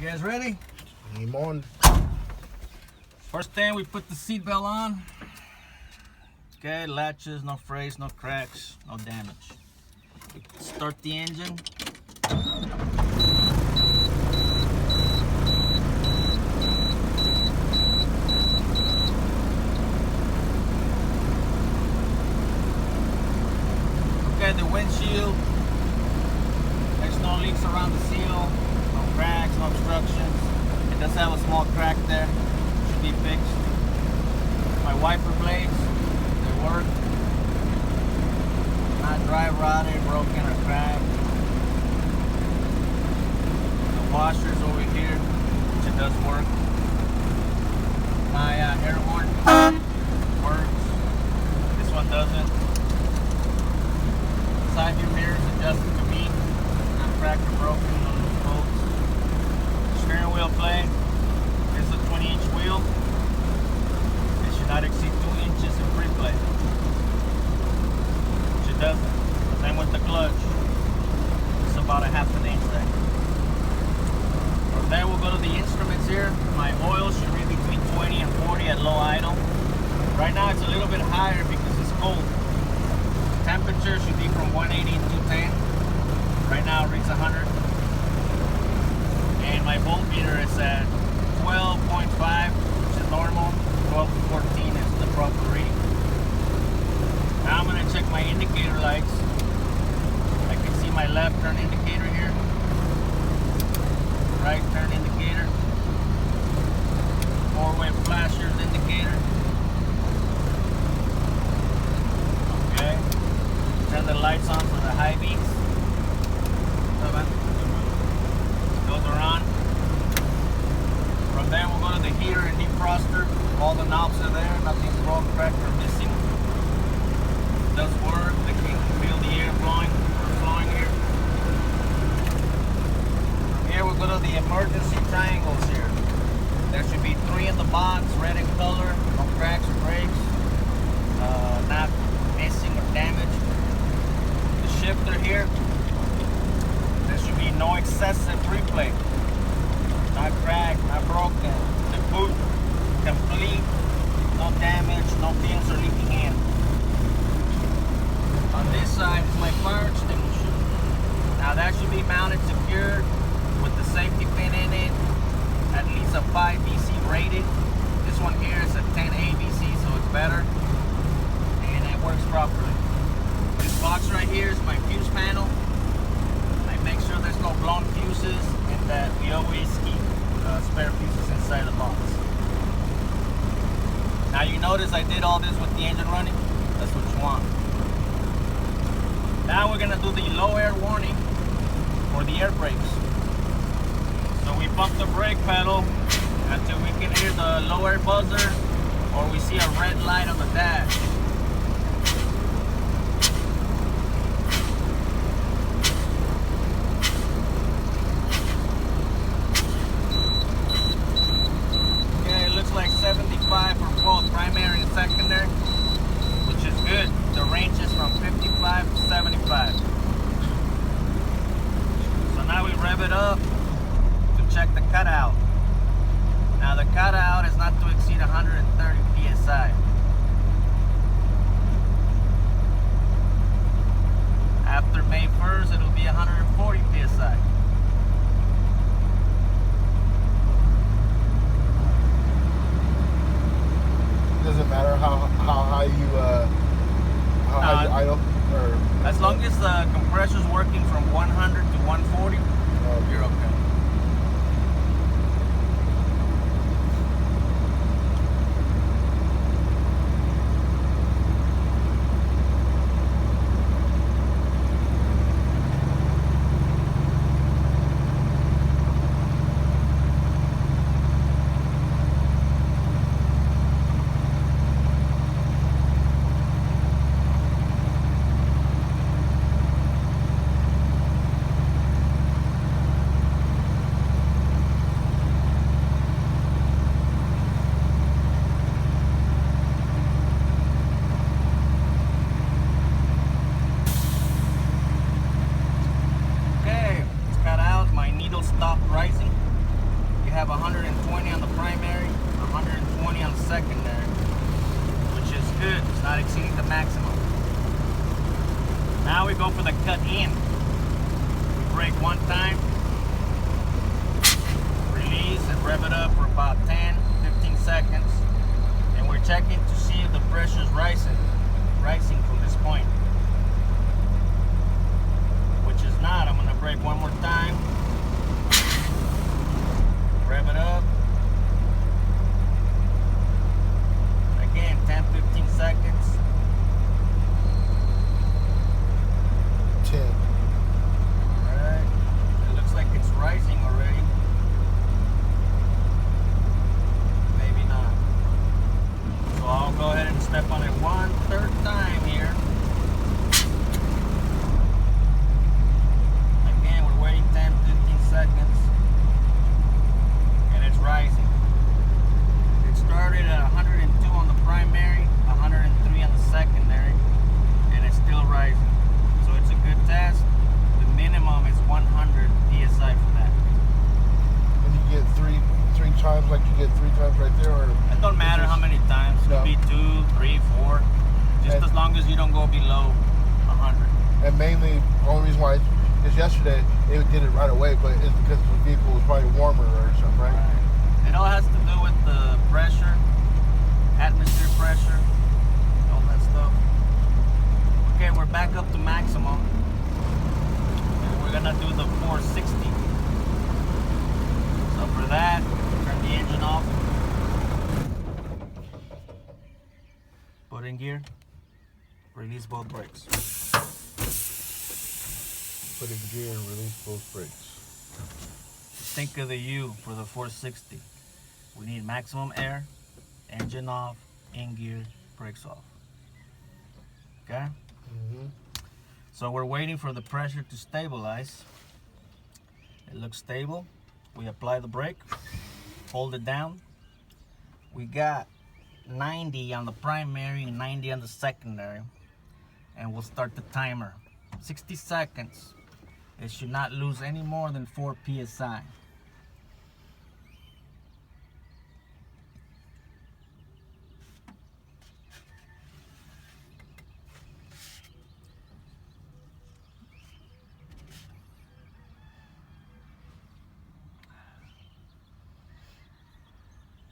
You guys ready? Game on. First thing, we put the seat belt on. Okay, latches, no frays, no cracks, no damage. Start the engine. Okay, the windshield. There's no leaks around the seal, no cracks, no obstructions. It does have a small crack there. Should be fixed. My wiper blades, they work. Not dry rotted, broken, or cracked. The washers over here, which it does work. My air horn works. This one doesn't. Side view mirrors adjusted to me. Not cracked or broken on those bolts. Steering wheel play. This is a 20-inch wheel. It should not exceed 2 inches in free play. Which it doesn't. Same with the clutch. It's about a half an inch there. From there we'll go to the instruments here. My oil should read between 20 and 40 at low idle. Right now it's a little bit higher because it's cold. Temperature should be from 180 to 210. Right now it reads 100. And my voltmeter is at 12.5, which is normal. 12 to 14 is the proper reading. Now I'm going to check my indicator lights. I can see my left turn indicator here. Right turn indicator. Four-way flashers indicator. Okay. Turn the lights on for the high beams. Those are on. From there we'll go to the heater and defroster. All the knobs are there, nothing's broke, cracked, or missing. It does work. I can feel the air flowing here. From here we'll go to the emergency triangles here. There should be 3 in the box, red in color, no cracks or breaks, not missing or damaged. The shifter here, there should be no excessive replay. Not cracked, not broken. The boot, complete, no damage, no fumes or leaking in. On this side is my fire extinguisher. Now that should be mounted secured with the safety pin in it, at least a 5 BC rated. This one here is a 10 ABC, so it's better, and it works properly. This box right here is my fuse panel. I make sure there's no blown fuses and that we always keep spare fuses inside the box. Now you notice I did all this with the engine running. That's what you want. Now we're gonna do the low air warning for the air brakes. So we pump the brake pedal until we can hear the low air buzzer or we see a red light on the dash. Like 75 for both primary and secondary, which is good. The range is from 55 to 75. So now we rev it up to check the cutout. Now the cutout is not to exceed 130 psi. After May 1st, it'll be 140 psi. Doesn't matter how high you idle, or as long as the compressor's working from 100 to 140, you're okay. you have 120 on the primary, 120 on the secondary, which is good. It's not exceeding the maximum. Now we go for the cut in. We brake one time, release and rev it up for about 10-15 seconds, and we're checking to see if the pressure is rising from this point, which is not. I'm going to brake one more time, rev it up again, 10-15 seconds. 10. Alright, it looks like it's rising already. Maybe not. So I'll go ahead and step on it one third time here. Again, we're waiting 10-15 seconds. And it's rising. It started at 102 on the primary, 103 on the secondary, and it's still rising. So it's a good test. The minimum is 100 psi for that. And you get three times, like you get 3 times right there, or It don't matter how many times. It could be 2, 3, 4. Just as long as you don't go below 100. And mainly, the only reason why, is yesterday it did it right away, but it's because the vehicle was probably warmer or something, right? It all has to do with the pressure, atmosphere pressure, all that stuff. Okay, we're back up to maximum. And we're gonna do the 460. So for that, turn the engine off. Put in gear. Release both brakes. Put in gear and release both brakes. Think of the U for the 460. We need maximum air, engine off, in gear, brakes off. Okay? So we're waiting for the pressure to stabilize. It looks stable. We apply the brake, hold it down. We got 90 on the primary and 90 on the secondary. And we'll start the timer. 60 seconds. It should not lose any more than 4 psi.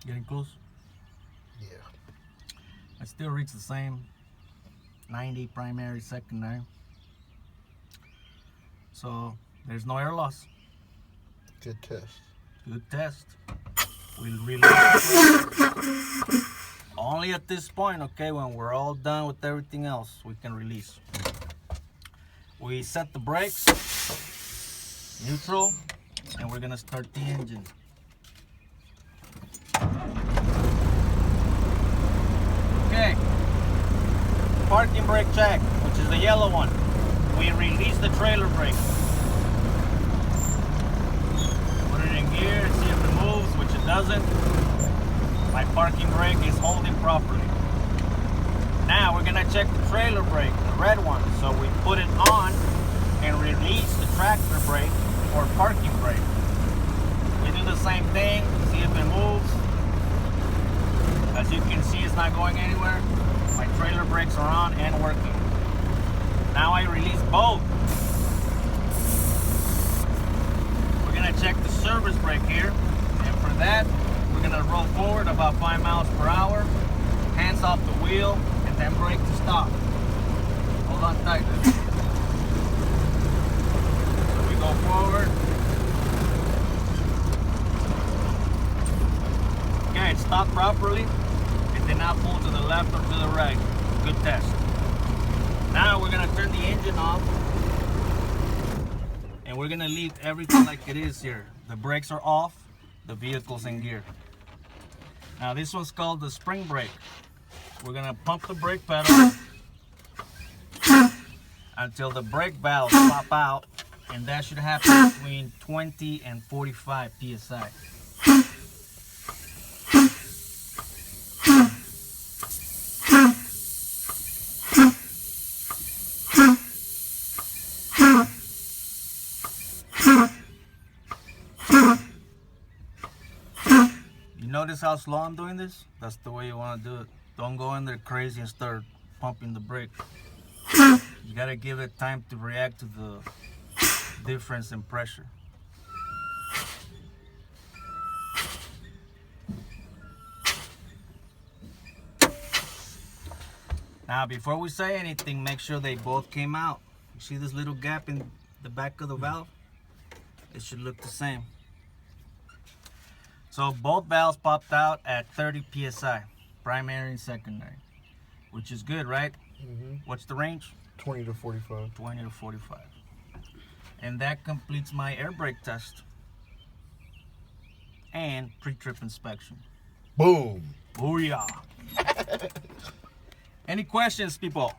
Getting close? Yeah. I still reach the same 90 primary, secondary. So there's no air loss. Good test. Good test. We'll release only at this point, okay? When we're all done with everything else, we can release. We set the brakes, neutral, and we're gonna start the engine. Okay, parking brake check, which is the yellow one. We release the trailer brake. Put it in gear and see if it moves, which it doesn't. My parking brake is holding properly. Now we're gonna check the trailer brake, the red one. So we put it on and release the tractor brake or parking brake. We do the same thing, see if it moves. As you can see, it's not going anywhere. My trailer brakes are on and working. Now I release both. We're gonna check the service brake here. And for that, we're gonna roll forward about 5 miles per hour, hands off the wheel, and then brake to stop. Hold on tight. So we go forward. Okay, it stopped properly. It did not pull to the left or to the right. Good test. Now we're gonna turn the engine off and we're gonna leave everything like it is here. The brakes are off, the vehicle's in gear. Now this one's called the spring brake. We're gonna pump the brake pedal until the brake valves pop out, and that should happen between 20 and 45 psi. notice how slow I'm doing this? That's the way you want to do it. Don't go in there crazy and start pumping the brake. You gotta give it time to react to the difference in pressure. Now, before we say anything, make sure they both came out. You see this little gap in the back of the valve? It should look the same. So both valves popped out at 30 psi, primary and secondary, which is good, right? Mm-hmm. What's the range? 20 to 45. 20 to 45. And that completes my air brake test and pre-trip inspection. Boom. Booyah. Any questions, people?